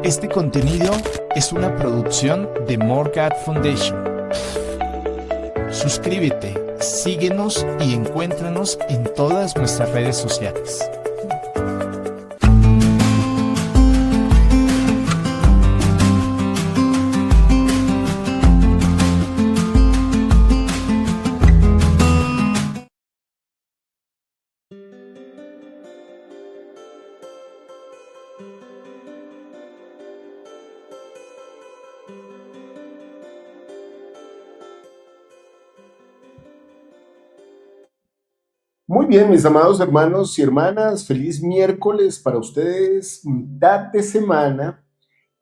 Este contenido es una producción de More God Foundation. Suscríbete, síguenos y encuéntranos en todas nuestras redes sociales. Muy bien, mis amados hermanos y hermanas, feliz miércoles para ustedes, mitad de semana,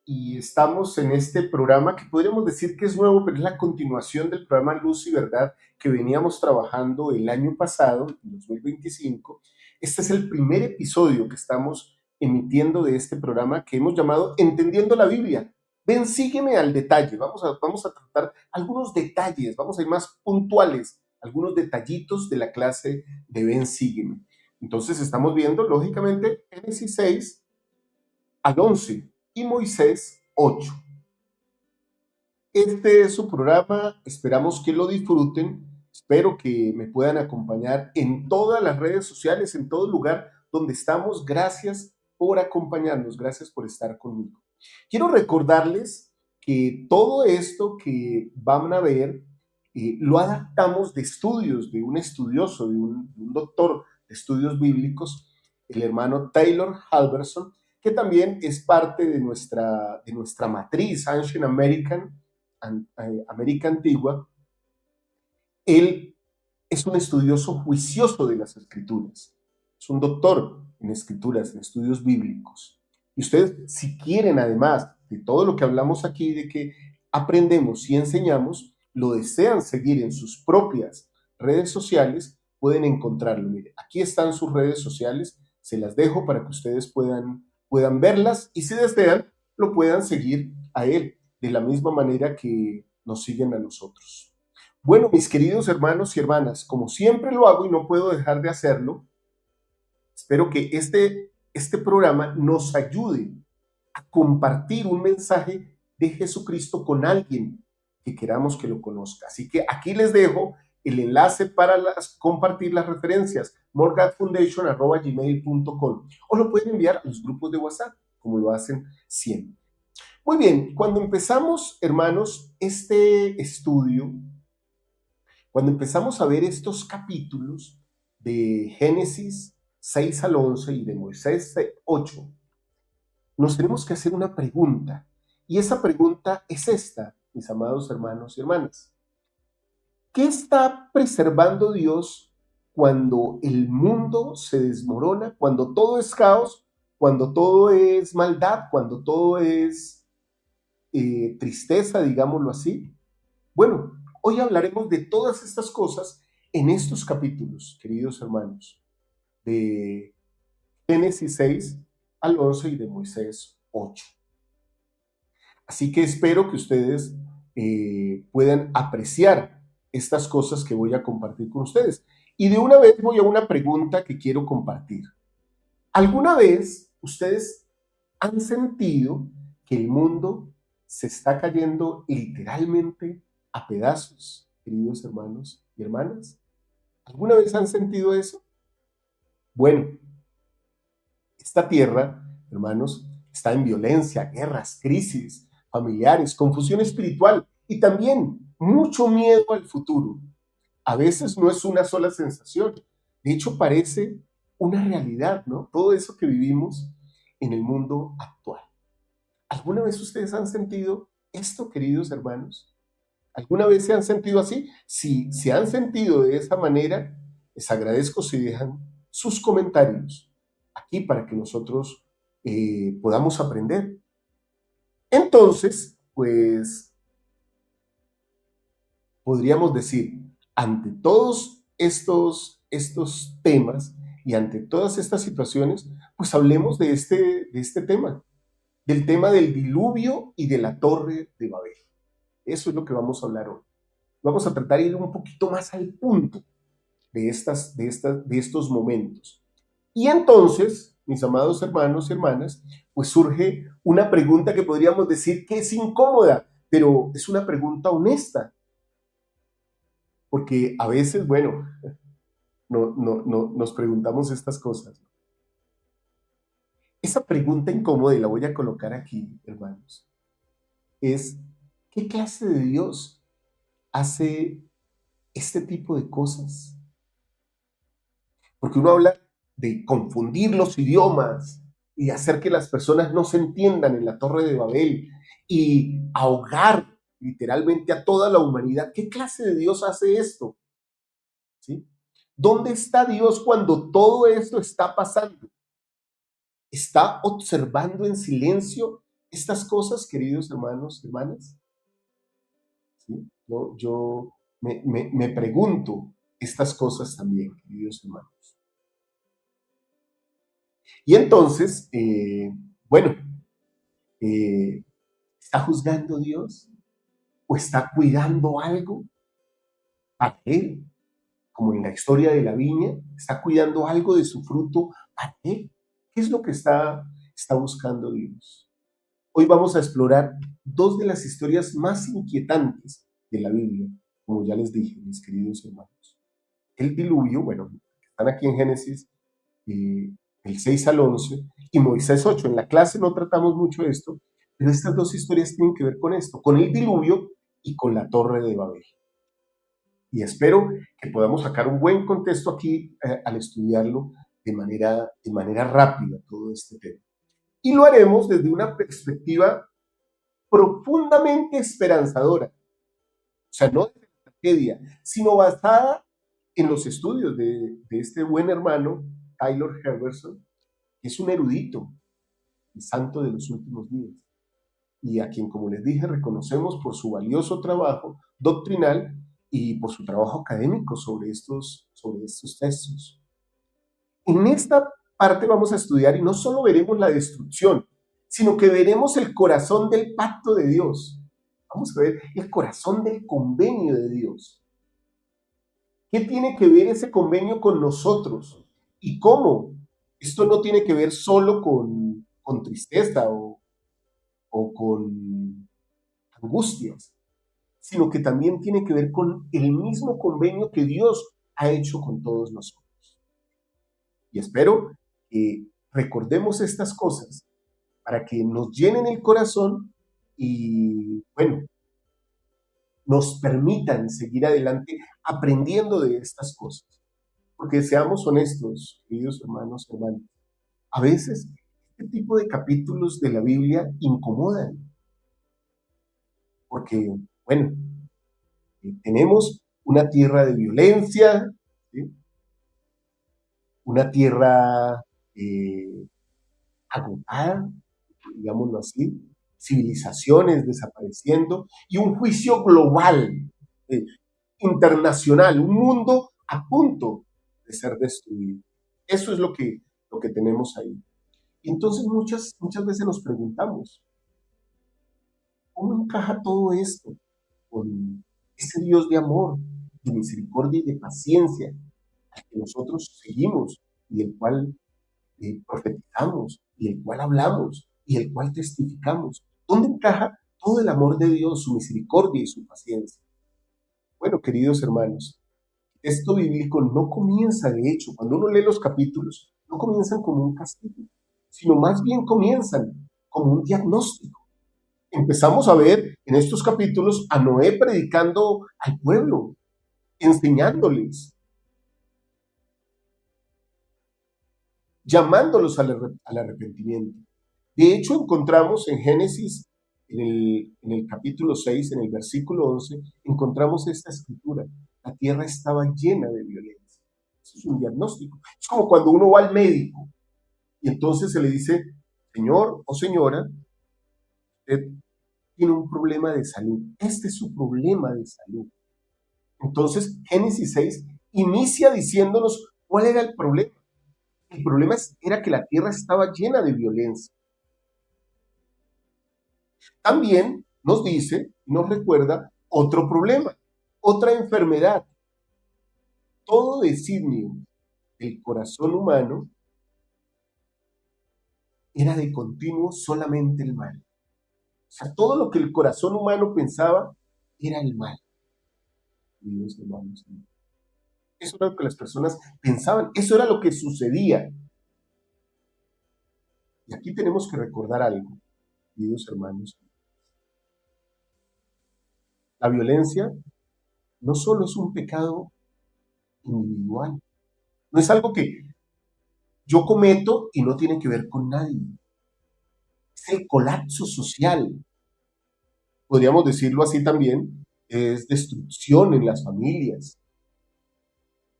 y estamos en este programa que podríamos decir que es nuevo, pero es la continuación del programa Luz y Verdad que veníamos trabajando el año pasado, en 2025. Este es el primer episodio que estamos emitiendo de este programa que hemos llamado Entendiendo la Biblia. Ven, sígueme al detalle, vamos a tratar algunos detalles, vamos a ir más puntuales, algunos detallitos de la clase de Ven, sígueme. Entonces estamos viendo, lógicamente, Génesis 6 al 11 y Moisés 8. Este es su programa, esperamos que lo disfruten, espero que me puedan acompañar en todas las redes sociales, en todo lugar donde estamos. Gracias por acompañarnos, gracias por estar conmigo. Quiero recordarles que todo esto que van a ver lo adaptamos de estudios, de un estudioso, de un doctor de estudios bíblicos, el hermano Taylor Halverson, que también es parte de nuestra matriz Ancient American, América Antigua. Él es un estudioso juicioso de las escrituras, es un doctor en escrituras, en estudios bíblicos. Y ustedes, si quieren, además de todo lo que hablamos aquí, de que aprendemos y enseñamos, lo desean seguir en sus propias redes sociales, pueden encontrarlo. Mire, aquí están sus redes sociales, se las dejo para que ustedes puedan verlas, y si desean, lo puedan seguir a él de la misma manera que nos siguen a nosotros. Bueno, mis queridos hermanos y hermanas, como siempre lo hago y no puedo dejar de hacerlo, espero que este programa nos ayude a compartir un mensaje de Jesucristo con alguien que queramos que lo conozca. Así que aquí les dejo el enlace para compartir las referencias, morgadfoundation@gmail.com, o lo pueden enviar a los grupos de WhatsApp, como lo hacen siempre. Muy bien, cuando empezamos, hermanos, este estudio, cuando empezamos a ver estos capítulos de Génesis 6 al 11 y de Moisés 8, nos tenemos que hacer una pregunta, y esa pregunta es esta, mis amados hermanos y hermanas. ¿Qué está preservando Dios cuando el mundo se desmorona, cuando todo es caos, cuando todo es maldad, cuando todo es tristeza, digámoslo así? Bueno, hoy hablaremos de todas estas cosas en estos capítulos, queridos hermanos, de Génesis 6 al 11 y de Moisés 8. Así que espero que ustedes puedan apreciar estas cosas que voy a compartir con ustedes. Y de una vez voy a una pregunta que quiero compartir. ¿Alguna vez ustedes han sentido que el mundo se está cayendo literalmente a pedazos, queridos hermanos y hermanas? ¿Alguna vez han sentido eso? Bueno, esta tierra, hermanos, está en violencia, guerras, crisis familiares, confusión espiritual y también mucho miedo al futuro. A veces no es una sola sensación, de hecho parece una realidad, ¿no? Todo eso que vivimos en el mundo actual. ¿Alguna vez ustedes han sentido esto, queridos hermanos? ¿Alguna vez se han sentido así? Si se han sentido de esa manera, les agradezco si dejan sus comentarios aquí para que nosotros podamos aprender. Entonces, pues, podríamos decir, ante todos estos temas y ante todas estas situaciones, pues hablemos de este tema, del tema del diluvio y de la torre de Babel. Eso es lo que vamos a hablar hoy. Vamos a tratar de ir un poquito más al punto de estos momentos. Y entonces, mis amados hermanos y hermanas, pues surge una pregunta que podríamos decir que es incómoda, pero es una pregunta honesta, porque a veces, bueno, nos preguntamos estas cosas. Esa pregunta incómoda, y la voy a colocar aquí, hermanos, es: ¿qué clase de Dios hace este tipo de cosas? Porque uno habla de confundir los idiomas y hacer que las personas no se entiendan en la Torre de Babel y ahogar literalmente a toda la humanidad. ¿Qué clase de Dios hace esto? ¿Sí? ¿Dónde está Dios cuando todo esto está pasando? ¿Está observando en silencio estas cosas, queridos hermanos, hermanas? ¿Sí? Yo me pregunto estas cosas también, queridos hermanos. Y entonces, bueno, ¿está juzgando Dios? ¿O está cuidando algo para Él? Como en la historia de la viña, ¿está cuidando algo de su fruto para Él? ¿Qué es lo que está buscando Dios? Hoy vamos a explorar dos de las historias más inquietantes de la Biblia, como ya les dije, mis queridos hermanos. El diluvio, bueno, están aquí en Génesis, el 6 al 11, y Moisés 8. En la clase no tratamos mucho de esto, pero estas dos historias tienen que ver con esto, con el diluvio y con la Torre de Babel. Y espero que podamos sacar un buen contexto aquí al estudiarlo de manera rápida, todo este tema. Y lo haremos desde una perspectiva profundamente esperanzadora. O sea, no de tragedia, sino basada en los estudios de este buen hermano, Taylor Herberson, que es un erudito y santo de los últimos días, y a quien, como les dije, reconocemos por su valioso trabajo doctrinal y por su trabajo académico sobre estos textos. En esta parte vamos a estudiar, y no solo veremos la destrucción, sino que veremos el corazón del pacto de Dios. Vamos a ver el corazón del convenio de Dios. ¿Qué tiene que ver ese convenio con nosotros? ¿Y cómo? Esto no tiene que ver solo con tristeza o con angustias, sino que también tiene que ver con el mismo convenio que Dios ha hecho con todos nosotros. Y espero que recordemos estas cosas para que nos llenen el corazón y, bueno, nos permitan seguir adelante aprendiendo de estas cosas. Porque seamos honestos, queridos hermanos, hermanas, a veces este tipo de capítulos de la Biblia incomodan, porque, bueno, tenemos una tierra de violencia, ¿sí? Una tierra agotada, digámoslo así, civilizaciones desapareciendo y un juicio global, eh, internacional, un mundo a punto de ser destruido. Eso es lo que tenemos ahí. Y entonces muchas veces nos preguntamos, ¿cómo encaja todo esto con ese Dios de amor, de misericordia y de paciencia al que nosotros seguimos y el cual profetizamos y el cual hablamos y el cual testificamos? ¿Dónde encaja todo el amor de Dios, su misericordia y su paciencia? Bueno, queridos hermanos, esto bíblico no comienza, de hecho, cuando uno lee los capítulos, no comienzan como un castigo, sino más bien comienzan como un diagnóstico. Empezamos a ver en estos capítulos a Noé predicando al pueblo, enseñándoles, llamándolos al arrepentimiento. De hecho, encontramos en Génesis, en el capítulo 6, en el versículo 11, encontramos esta escritura: la tierra estaba llena de violencia. Eso es un diagnóstico. Es como cuando uno va al médico y entonces se le dice: señor o señora, usted tiene un problema de salud. Este es su problema de salud. Entonces, Génesis 6 inicia diciéndonos cuál era el problema. El problema era que la tierra estaba llena de violencia. También nos dice, nos recuerda otro problema, otra enfermedad. Todo designio del corazón humano era de continuo solamente el mal. O sea, todo lo que el corazón humano pensaba era el mal. Dios, hermanos, eso era lo que las personas pensaban, eso era lo que sucedía. Y aquí tenemos que recordar algo, queridos hermanos. La violencia no solo es un pecado individual, no es algo que yo cometo y no tiene que ver con nadie. Es el colapso social. Podríamos decirlo así también, es destrucción en las familias,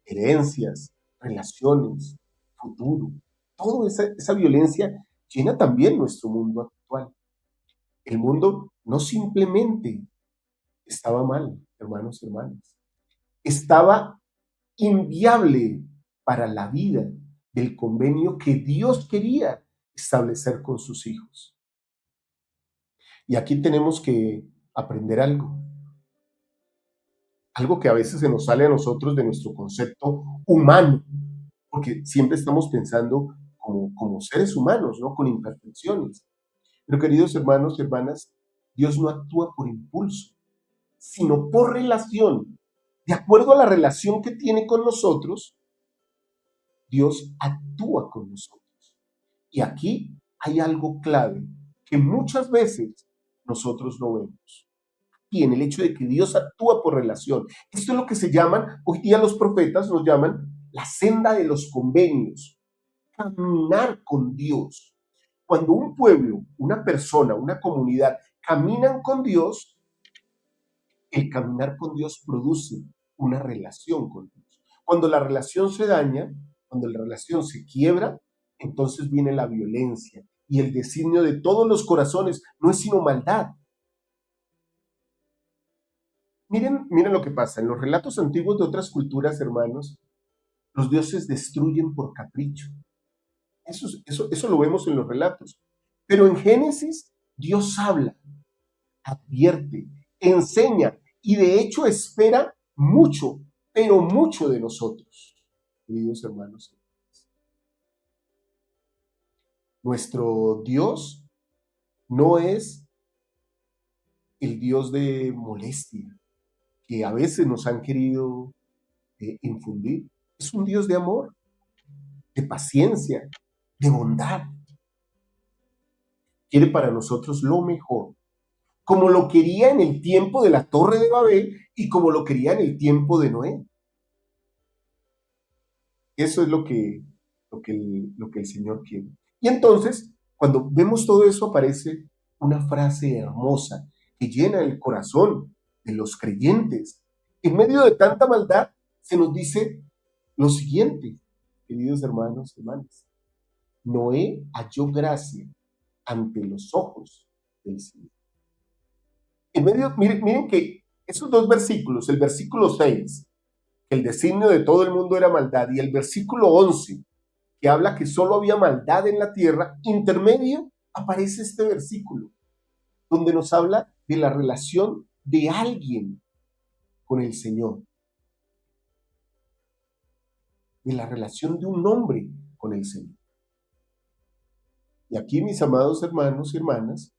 herencias, relaciones, futuro. Toda esa violencia llena también nuestro mundo actual. El mundo no simplemente estaba mal, hermanos y hermanas. Estaba inviable para la vida del convenio que Dios quería establecer con sus hijos. Y aquí tenemos que aprender algo que a veces se nos sale a nosotros de nuestro concepto humano, porque siempre estamos pensando como seres humanos, ¿no? Con imperfecciones. Pero queridos hermanos y hermanas, Dios no actúa por impulso, sino por relación. De acuerdo a la relación que tiene con nosotros, Dios actúa con nosotros. Y aquí hay algo clave que muchas veces nosotros no vemos. Y en el hecho de que Dios actúa por relación. Esto es lo que se llaman, hoy día los profetas nos llaman la senda de los convenios. Caminar con Dios. Cuando un pueblo, una persona, una comunidad caminan con Dios, el caminar con Dios produce una relación con Dios. Cuando la relación se daña, cuando la relación se quiebra, entonces viene la violencia y el designio de todos los corazones no es sino maldad. Miren lo que pasa. En los relatos antiguos de otras culturas, hermanos, los dioses destruyen por capricho. Eso lo vemos en los relatos. Pero en Génesis, Dios habla, advierte, enseña y de hecho espera mucho, pero mucho de nosotros, queridos hermanos. Nuestro Dios no es el Dios de molestia que a veces nos han querido infundir. Es un Dios de amor, de paciencia, de bondad. Quiere para nosotros lo mejor, como lo quería en el tiempo de la Torre de Babel y como lo quería en el tiempo de Noé. Eso es lo que el Señor quiere. Y entonces, cuando vemos todo eso, aparece una frase hermosa que llena el corazón de los creyentes. En medio de tanta maldad, se nos dice lo siguiente, queridos hermanos y hermanas. Noé halló gracia ante los ojos del Señor. En medio, miren que esos dos versículos, el versículo 6, que el designio de todo el mundo era maldad, y el versículo 11, que habla que solo había maldad en la tierra, intermedio aparece este versículo, donde nos habla de la relación de alguien con el Señor, de la relación de un hombre con el Señor. Y aquí, mis amados hermanos y hermanas,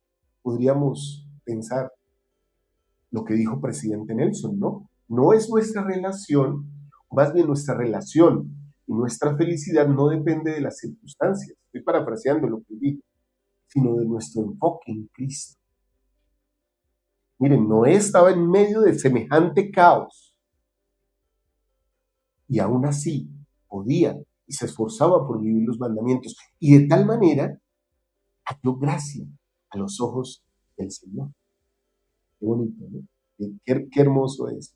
podríamos pensar lo que dijo presidente Nelson, ¿no? No es nuestra relación, más bien nuestra relación y nuestra felicidad no depende de las circunstancias, estoy parafraseando lo que dijo, sino de nuestro enfoque en Cristo. Miren, Noé estaba en medio de semejante caos y aún así podía y se esforzaba por vivir los mandamientos y de tal manera halló gracia a los ojos del Señor. Qué bonito, ¿no? Qué hermoso es.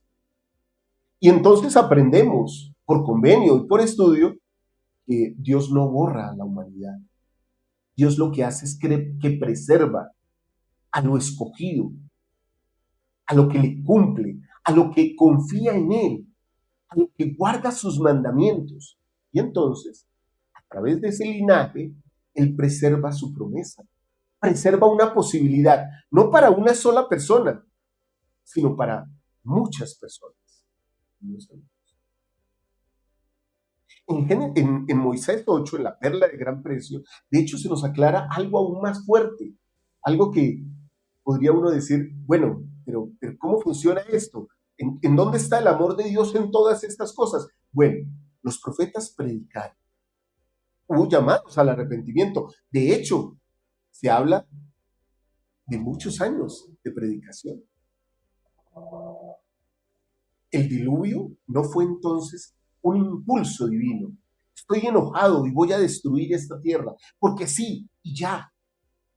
Y entonces aprendemos por convenio y por estudio que Dios no borra a la humanidad. Dios lo que hace es que preserva a lo escogido, a lo que le cumple, a lo que confía en Él, a lo que guarda sus mandamientos. Y entonces, a través de ese linaje, Él preserva su promesa, preserva una posibilidad, no para una sola persona, sino para muchas personas. En Moisés 8, en la perla de gran precio, de hecho se nos aclara algo aún más fuerte, algo que podría uno decir, bueno, pero ¿cómo funciona esto? ¿En dónde está el amor de Dios en todas estas cosas? Bueno, los profetas predicaron, hubo llamados al arrepentimiento. De hecho, se habla de muchos años de predicación. El diluvio no fue entonces un impulso divino. Estoy enojado y voy a destruir esta tierra, porque sí, y ya.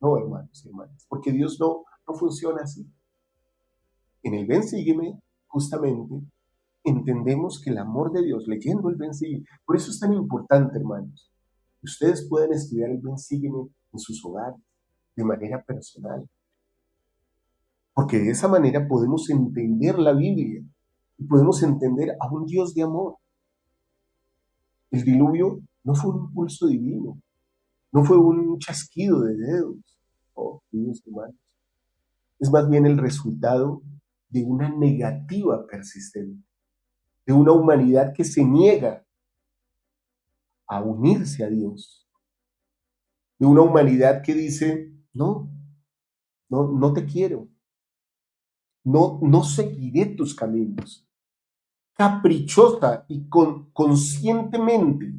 No, hermanos y hermanas, porque Dios no funciona así. En el Ven Sígueme, justamente, entendemos que el amor de Dios, leyendo el Ven Sígueme, por eso es tan importante, hermanos, que ustedes puedan estudiar el Ven Sígueme en sus hogares, de manera personal, porque de esa manera podemos entender la Biblia y podemos entender a un Dios de amor. El diluvio no fue un impulso divino, no fue un chasquido de dedos, oh, queridos hermanos. Es más bien el resultado de una negativa persistente, de una humanidad que se niega a unirse a Dios, de una humanidad que dice, no te quiero, no seguiré tus caminos. Caprichosa y conscientemente,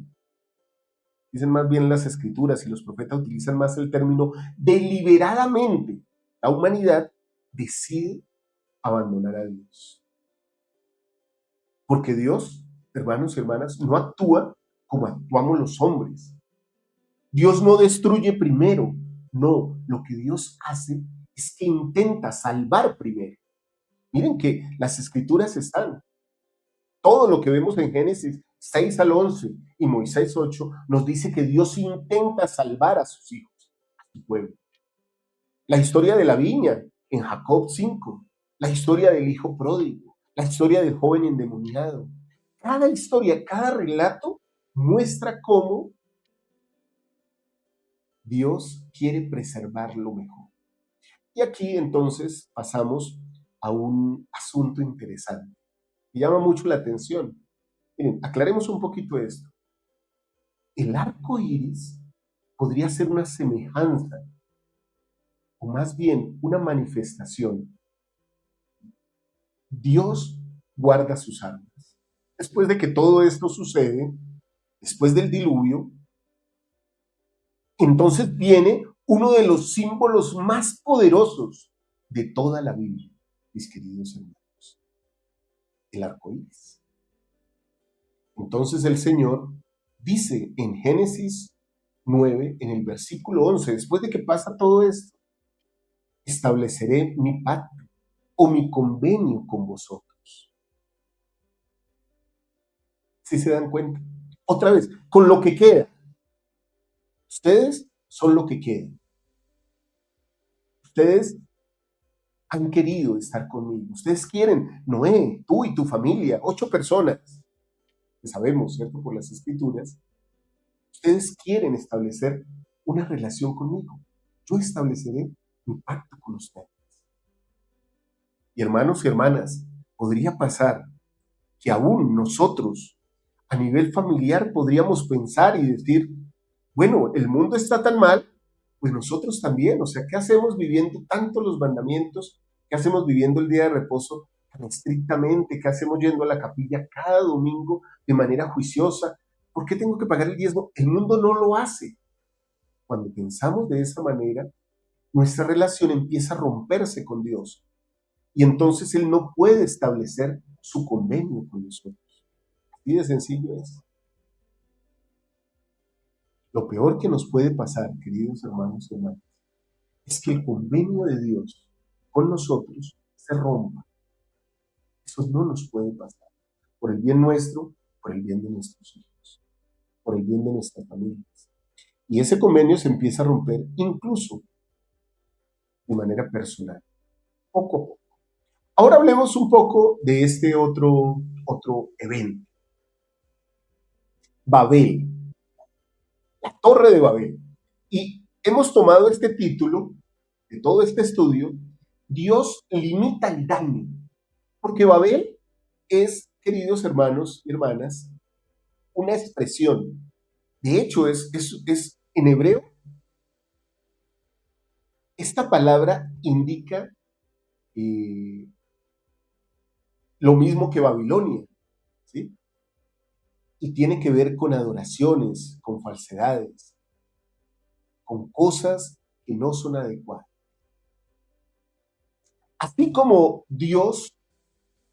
dicen más bien las escrituras y los profetas utilizan más el término deliberadamente, la humanidad decide abandonar a Dios. Porque Dios, hermanos y hermanas, no actúa como actuamos los hombres. Dios no destruye primero, no, lo que Dios hace es que intenta salvar primero. Miren que las escrituras están. Todo lo que vemos en Génesis 6 al 11 y Moisés 8 nos dice que Dios intenta salvar a sus hijos, a su pueblo. La historia de la viña en Jacob 5, la historia del hijo pródigo, la historia del joven endemoniado. Cada historia, cada relato muestra cómo Dios quiere preservar lo mejor. Y aquí entonces pasamos a un asunto interesante. Me llama mucho la atención. Miren, aclaremos un poquito esto. El arco iris podría ser una semejanza, o más bien una manifestación. Dios guarda sus armas. Después de que todo esto sucede, después del diluvio, entonces viene uno de los símbolos más poderosos de toda la Biblia, mis queridos hermanos, el arco iris. Entonces el Señor dice en Génesis 9, en el versículo 11, después de que pasa todo esto, estableceré mi pacto o mi convenio con vosotros. ¿Sí se dan cuenta? Otra vez, con lo que queda. Ustedes son lo que queda. Ustedes han querido estar conmigo. Ustedes quieren, Noé, tú y tu familia, 8 personas, que sabemos, ¿cierto? Por las escrituras. Ustedes quieren establecer una relación conmigo. Yo estableceré mi pacto con ustedes. Y hermanos y hermanas, podría pasar que aún nosotros, a nivel familiar, podríamos pensar y decir, bueno, el mundo está tan mal, pues nosotros también. O sea, ¿qué hacemos viviendo tanto los mandamientos? ¿Qué hacemos viviendo el día de reposo tan estrictamente? ¿Qué hacemos yendo a la capilla cada domingo de manera juiciosa? ¿Por qué tengo que pagar el diezmo? El mundo no lo hace. Cuando pensamos de esa manera, nuestra relación empieza a romperse con Dios. Y entonces Él no puede establecer su convenio con nosotros. Así de sencillo es. Lo peor que nos puede pasar, queridos hermanos y hermanas, es que el convenio de Dios con nosotros se rompa. Eso no nos puede pasar. Por el bien nuestro, por el bien de nuestros hijos, por el bien de nuestras familias. Y ese convenio se empieza a romper incluso de manera personal, poco a poco. Ahora hablemos un poco de este otro evento. Babel, la Torre de Babel. Y hemos tomado este título de todo este estudio, Dios limita el daño. Porque Babel es, queridos hermanos y hermanas, una expresión. De hecho, es en hebreo, esta palabra indica lo mismo que Babilonia, ¿sí? Y tiene que ver con adoraciones, con falsedades, con cosas que no son adecuadas. Así como Dios,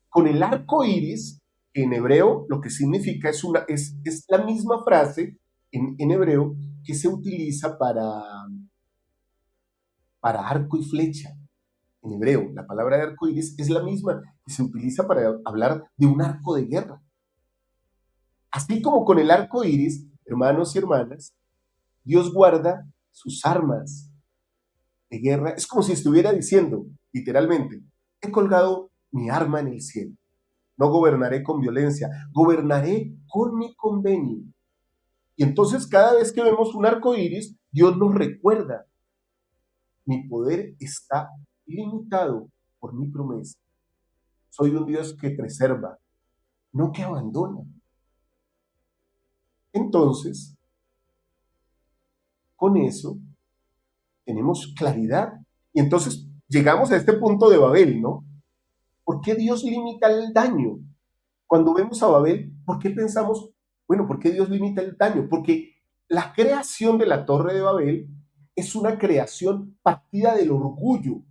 con el arco iris, en hebreo, lo que significa es la misma frase en hebreo que se utiliza para arco y flecha. En hebreo, la palabra de arco iris es la misma que se utiliza para hablar de un arco de guerra. Así como con el arco iris, hermanos y hermanas, Dios guarda sus armas de guerra. Es como si estuviera diciendo, literalmente, he colgado mi arma en el cielo. No gobernaré con violencia, gobernaré con mi convenio. Y entonces cada vez que vemos un arco iris, Dios nos recuerda, mi poder está limitado por mi promesa. Soy un Dios que preserva, no que abandona. Entonces, con eso tenemos claridad. Y entonces llegamos a este punto de Babel, ¿no? ¿Por qué Dios limita el daño? Cuando vemos a Babel, ¿por qué pensamos, bueno, ¿por qué Dios limita el daño? Porque la creación de la Torre de Babel es una creación partida del orgullo.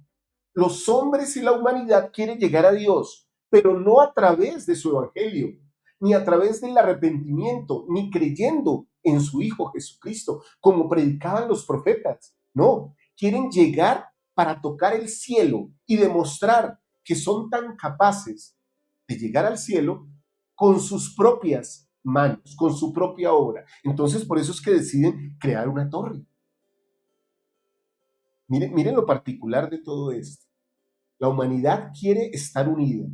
Los hombres y la humanidad quieren llegar a Dios, pero no a través de su evangelio, ni a través del arrepentimiento, ni creyendo en su Hijo Jesucristo, como predicaban los profetas. No, quieren llegar para tocar el cielo y demostrar que son tan capaces de llegar al cielo con sus propias manos, con su propia obra. Entonces, por eso es que deciden crear una torre. Miren lo particular de todo esto. La humanidad quiere estar unida,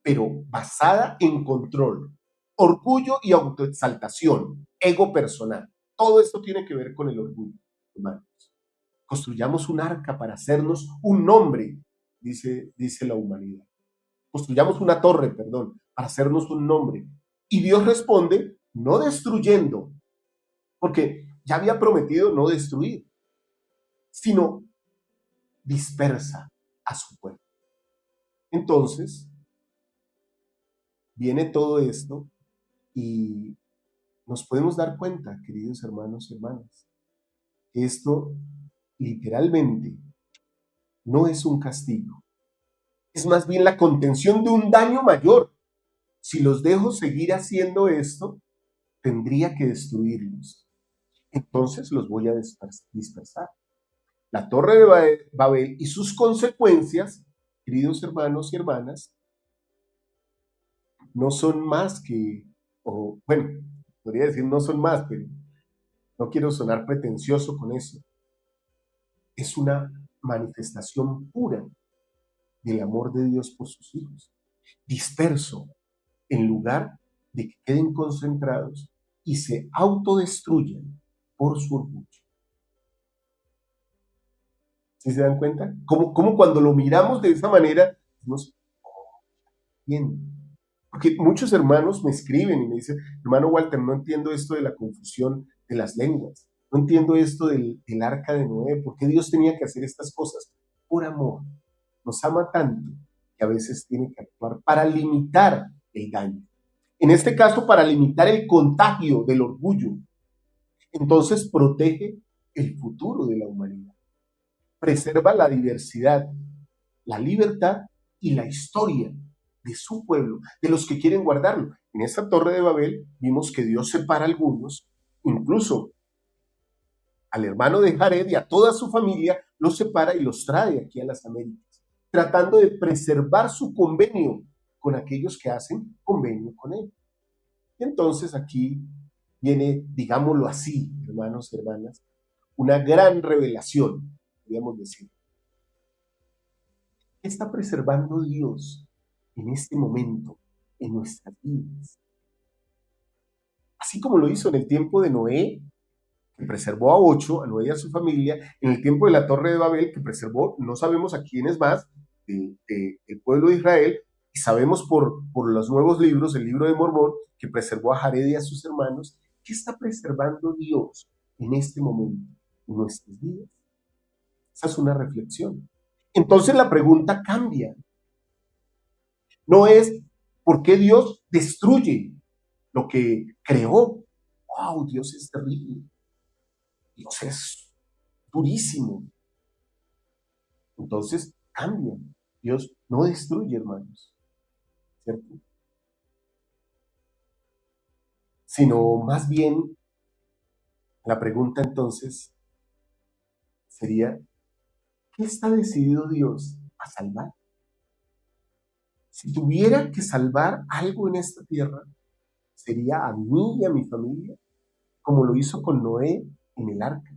pero basada en control, orgullo y autoexaltación, ego personal. Todo esto tiene que ver con el orgullo, hermanos. Construyamos un arca para hacernos un nombre, dice la humanidad. Construyamos una torre, perdón, para hacernos un nombre. Y Dios responde, no destruyendo, porque ya había prometido no destruir, sino dispersa a su pueblo. Entonces, viene todo esto y nos podemos dar cuenta, queridos hermanos y hermanas, que esto literalmente no es un castigo, es más bien la contención de un daño mayor. Si los dejo seguir haciendo esto, tendría que destruirlos. Entonces los voy a dispersar. La Torre de Babel y sus consecuencias, queridos hermanos y hermanas, no son más que, o bueno, podría decir no son más, pero no quiero sonar pretencioso con eso. Es una manifestación pura del amor de Dios por sus hijos, disperso en lugar de que queden concentrados y se autodestruyan por su orgullo. ¿Sí se dan cuenta? Como cuando lo miramos de esa manera, nos bien. Porque muchos hermanos me escriben y me dicen, hermano Walter, no entiendo esto de la confusión de las lenguas, no entiendo esto del arca de Noé, ¿por qué Dios tenía que hacer estas cosas? Por amor, nos ama tanto que a veces tiene que actuar para limitar el daño. En este caso, para limitar el contagio del orgullo. Entonces protege el futuro de la humanidad, preserva la diversidad, la libertad y la historia de su pueblo, de los que quieren guardarlo. En esta Torre de Babel vimos que Dios separa a algunos, incluso al hermano de Jared y a toda su familia, los separa y los trae aquí a las Américas, tratando de preservar su convenio con aquellos que hacen convenio con él. Y entonces aquí viene, digámoslo así, hermanos y hermanas, una gran revelación, podríamos decir. ¿Qué está preservando Dios en este momento, en nuestras vidas? Así como lo hizo en el tiempo de Noé, que preservó a 8, a Noé y a su familia, en el tiempo de la Torre de Babel, que preservó, no sabemos a quiénes más, del pueblo de Israel, Y sabemos por los nuevos libros, el libro de Mormón, que preservó a Jared y a sus hermanos. ¿Qué está preservando Dios en este momento, en nuestros días? Esa es una reflexión. Entonces la pregunta cambia. No es por qué Dios destruye lo que creó. ¡Wow! Dios es terrible. Dios es durísimo. Entonces cambia. Dios no destruye, hermanos, ¿cierto? Sino más bien la pregunta entonces sería, ¿qué está decidido Dios a salvar? Si tuviera que salvar algo en esta tierra, sería a mí y a mi familia, como lo hizo con Noé en el arca,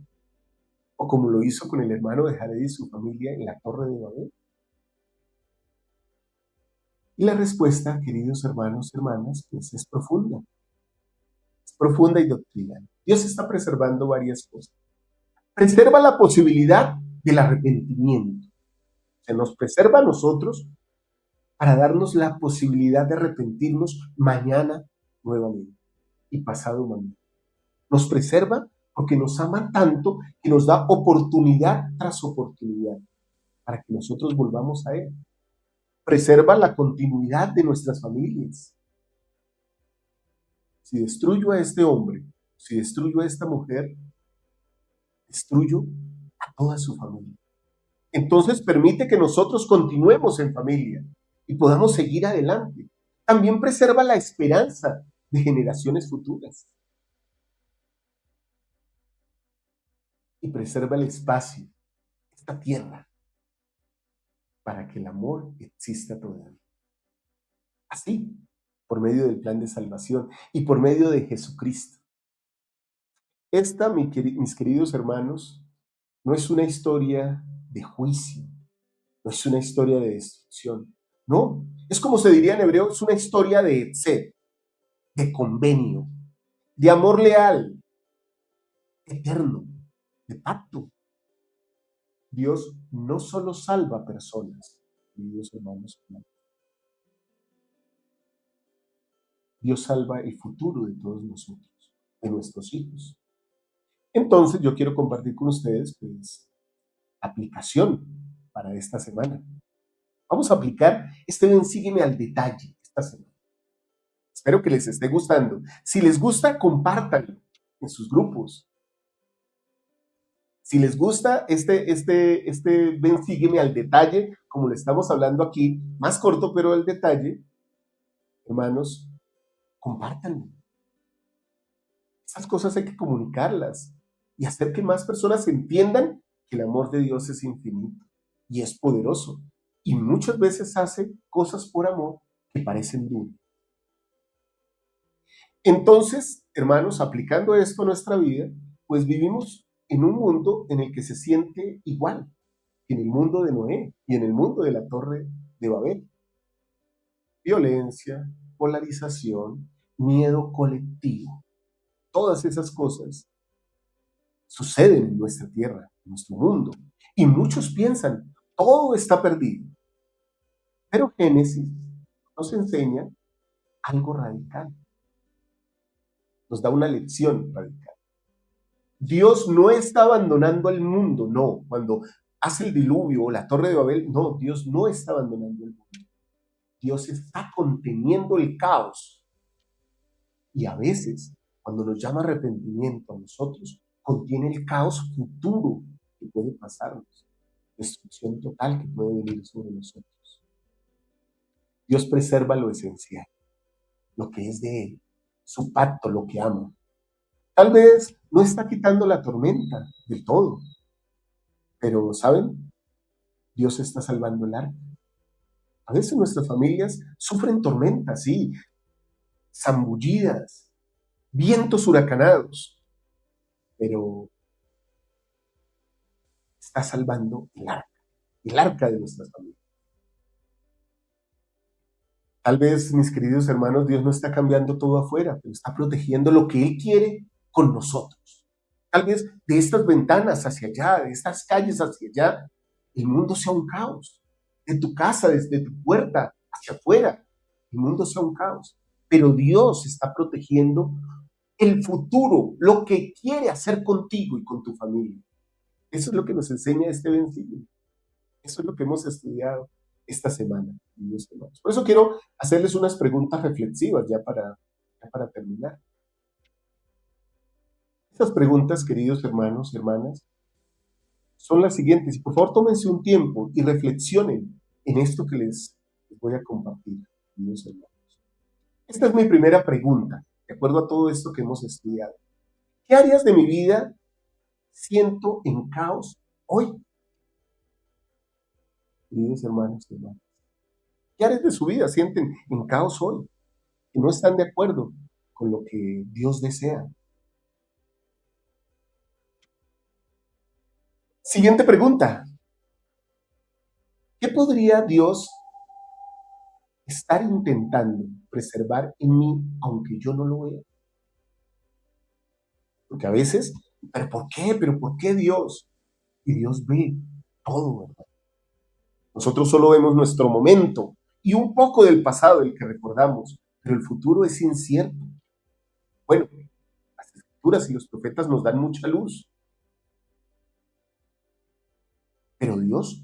o como lo hizo con el hermano de Jared y su familia en la torre de Babel. Y la respuesta, queridos hermanos y hermanas, pues es profunda y doctrinal. Dios está preservando varias cosas. Preserva la posibilidad del arrepentimiento. Se nos preserva a nosotros para darnos la posibilidad de arrepentirnos mañana nuevamente y pasado mañana. Nos preserva porque nos ama tanto que nos da oportunidad tras oportunidad para que nosotros volvamos a Él. Preserva la continuidad de nuestras familias. Si destruyo a este hombre, si destruyo a esta mujer, destruyo a toda su familia. Entonces permite que nosotros continuemos en familia y podamos seguir adelante. También preserva la esperanza de generaciones futuras. Y preserva el espacio, esta tierra, para que el amor exista todavía. Así, por medio del plan de salvación y por medio de Jesucristo. Esta, mis queridos hermanos, no es una historia de juicio, no es una historia de destrucción. No, es como se diría en hebreo, es una historia de tzed, de convenio, de amor leal, eterno, de pacto. Dios no solo salva personas, queridos hermanos, Dios salva el futuro de todos nosotros, de nuestros hijos. Entonces yo quiero compartir con ustedes pues, aplicación para esta semana. Vamos a aplicar este ven, sígueme al detalle esta semana. Espero que les esté gustando. Si les gusta, compártanlo en sus grupos. Si les gusta este ven, sígueme al detalle, como le estamos hablando aquí, más corto, pero el detalle, hermanos, compártanlo. Esas cosas hay que comunicarlas y hacer que más personas entiendan que el amor de Dios es infinito y es poderoso. Y muchas veces hace cosas por amor que parecen duras. Entonces, hermanos, aplicando esto a nuestra vida, pues vivimos en un mundo en el que se siente igual que en el mundo de Noé y en el mundo de la Torre de Babel. Violencia, polarización, miedo colectivo. Todas esas cosas suceden en nuestra tierra, en nuestro mundo. Y muchos piensan, todo está perdido. Pero Génesis nos enseña algo radical. Nos da una lección radical. Dios no está abandonando al mundo, no. Cuando hace el diluvio o la Torre de Babel, no, Dios no está abandonando el mundo. Dios está conteniendo el caos. Y a veces, cuando nos llama arrepentimiento a nosotros, contiene el caos futuro que puede pasarnos, destrucción total que puede venir sobre nosotros. Dios preserva lo esencial, lo que es de Él, su pacto, lo que ama. Tal vez no está quitando la tormenta del todo, pero ¿saben? Dios está salvando el arca. A veces nuestras familias sufren tormentas, sí, zambullidas, vientos huracanados, pero está salvando el arca de nuestras familias. Tal vez, mis queridos hermanos, Dios no está cambiando todo afuera, pero está protegiendo lo que Él quiere con nosotros. Tal vez de estas ventanas hacia allá, de estas calles hacia allá, el mundo sea un caos. De tu casa, desde tu puerta hacia afuera el mundo sea un caos, pero Dios está protegiendo el futuro, lo que quiere hacer contigo y con tu familia. Eso es lo que nos enseña este versículo. Eso es lo que hemos estudiado esta semana, queridos hermanos. Por eso quiero hacerles unas preguntas reflexivas ya para terminar. Estas preguntas, queridos hermanos y hermanas, son las siguientes. Y por favor, tómense un tiempo y reflexionen en esto que les voy a compartir, queridos hermanos. Esta es mi primera pregunta, de acuerdo a todo esto que hemos estudiado. ¿Qué áreas de mi vida siento en caos hoy? Queridos hermanos y hermanas, ¿qué áreas de su vida sienten en caos hoy? Que no están de acuerdo con lo que Dios desea. Siguiente pregunta. ¿Qué podría Dios estar intentando preservar en mí aunque yo no lo vea? Porque a veces, ¿pero por qué? ¿Pero por qué Dios? Y Dios ve todo, ¿verdad? Nosotros solo vemos nuestro momento y un poco del pasado, el que recordamos, pero el futuro es incierto. Bueno, las escrituras y los profetas nos dan mucha luz, pero Dios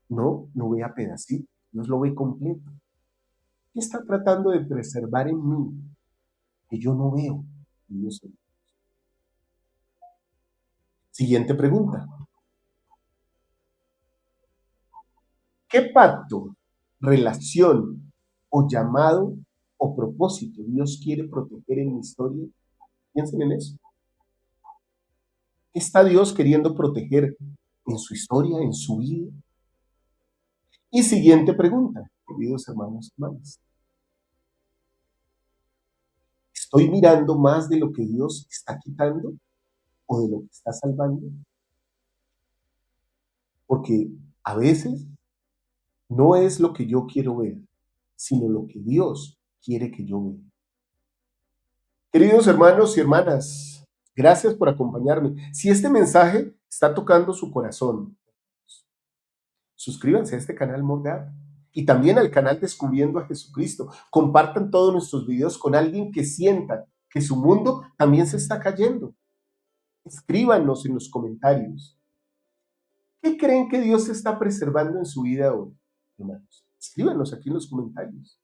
no lo ve a pedacitos, Dios lo ve completo. ¿Qué está tratando de preservar en mí que yo no veo? Dios. Siguiente pregunta. ¿Qué pacto, relación o llamado o propósito Dios quiere proteger en mi historia? Piensen en eso. ¿Qué está Dios queriendo proteger en su historia, en su vida? Y siguiente pregunta, queridos hermanos y hermanas. ¿Estoy mirando más de lo que Dios está quitando o de lo que está salvando? Porque a veces no es lo que yo quiero ver, sino lo que Dios quiere que yo vea. Queridos hermanos y hermanas, gracias por acompañarme. Si este mensaje está tocando su corazón, suscríbanse a este canal Morgad y también al canal Descubriendo a Jesucristo. Compartan todos nuestros videos con alguien que sienta que su mundo también se está cayendo. Escríbanos en los comentarios. ¿Qué creen que Dios está preservando en su vida hoy, hermanos? Escríbanos aquí en los comentarios.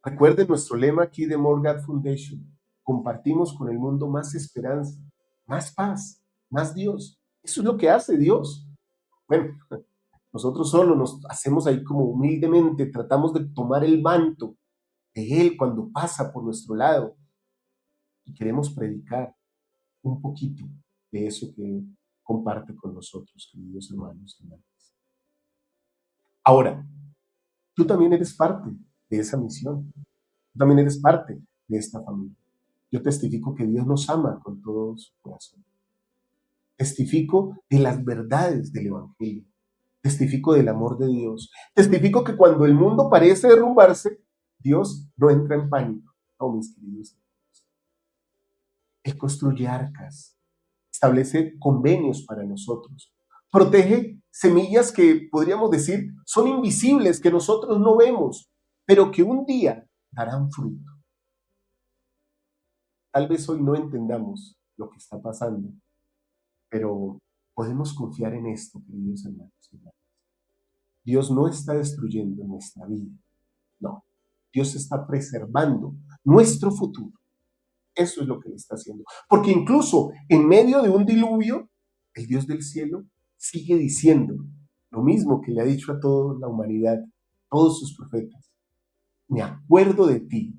Recuerden nuestro lema aquí de Morgad Foundation. Compartimos con el mundo más esperanza, más paz, más Dios. Eso es lo que hace Dios. Bueno, nosotros solo nos hacemos ahí como humildemente, tratamos de tomar el manto de Él cuando pasa por nuestro lado y queremos predicar un poquito de eso que comparte con nosotros, queridos hermanos y hermanas. Ahora, tú también eres parte de esa misión. Tú también eres parte de esta familia. Yo testifico que Dios nos ama con todo su corazón. Testifico de las verdades del Evangelio. Testifico del amor de Dios. Testifico que cuando el mundo parece derrumbarse, Dios no entra en pánico. Oh, mis queridos hermanos. Él construye arcas, establece convenios para nosotros, protege semillas que podríamos decir son invisibles, que nosotros no vemos, pero que un día darán fruto. Tal vez hoy no entendamos lo que está pasando, pero podemos confiar en esto, queridos hermanos y hermanas. Dios no está destruyendo nuestra vida, no. Dios está preservando nuestro futuro. Eso es lo que Él está haciendo. Porque incluso en medio de un diluvio, el Dios del cielo sigue diciendo lo mismo que le ha dicho a toda la humanidad, todos sus profetas. Me acuerdo de ti.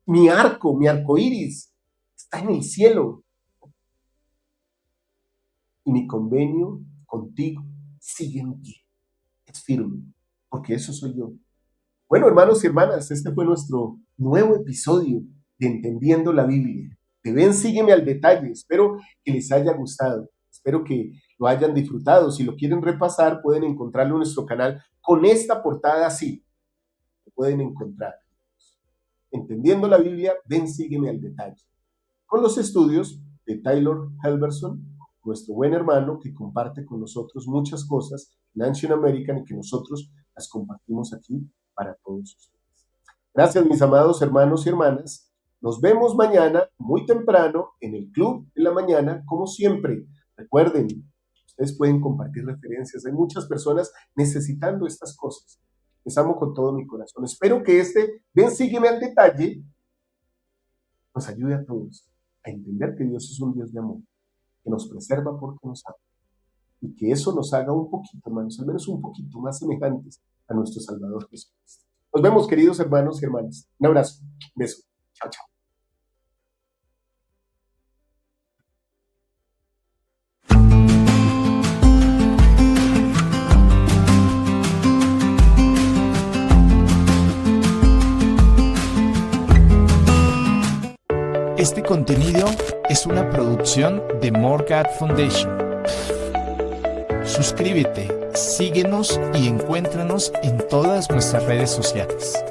Mi arco iris, está en el cielo. Y mi convenio contigo sigue en pie. Es firme, porque eso soy yo. Bueno, hermanos y hermanas, este fue nuestro nuevo episodio de Entendiendo la Biblia. De Ven, sígueme al detalle. Espero que les haya gustado. Espero que lo hayan disfrutado. Si lo quieren repasar, pueden encontrarlo en nuestro canal con esta portada así. Lo pueden encontrar. Entendiendo la Biblia, Ven, sígueme al detalle. Con los estudios de Taylor Helberson, nuestro buen hermano que comparte con nosotros muchas cosas en Ancient American y que nosotros las compartimos aquí para todos ustedes. Gracias, mis amados hermanos y hermanas. Nos vemos mañana muy temprano en el Club de la Mañana, como siempre. Recuerden, ustedes pueden compartir referencias. Hay muchas personas necesitando estas cosas. Les amo con todo mi corazón. Espero que ven, sígueme al detalle, nos ayude a todos a entender que Dios es un Dios de amor, que nos preserva porque nos ama. Y que eso nos haga un poquito, hermanos, al menos un poquito más semejantes a nuestro Salvador Jesucristo. Nos vemos, queridos hermanos y hermanas. Un abrazo, un beso. Chao, chao. Este contenido es una producción de More God Foundation. Suscríbete, síguenos y encuéntranos en todas nuestras redes sociales.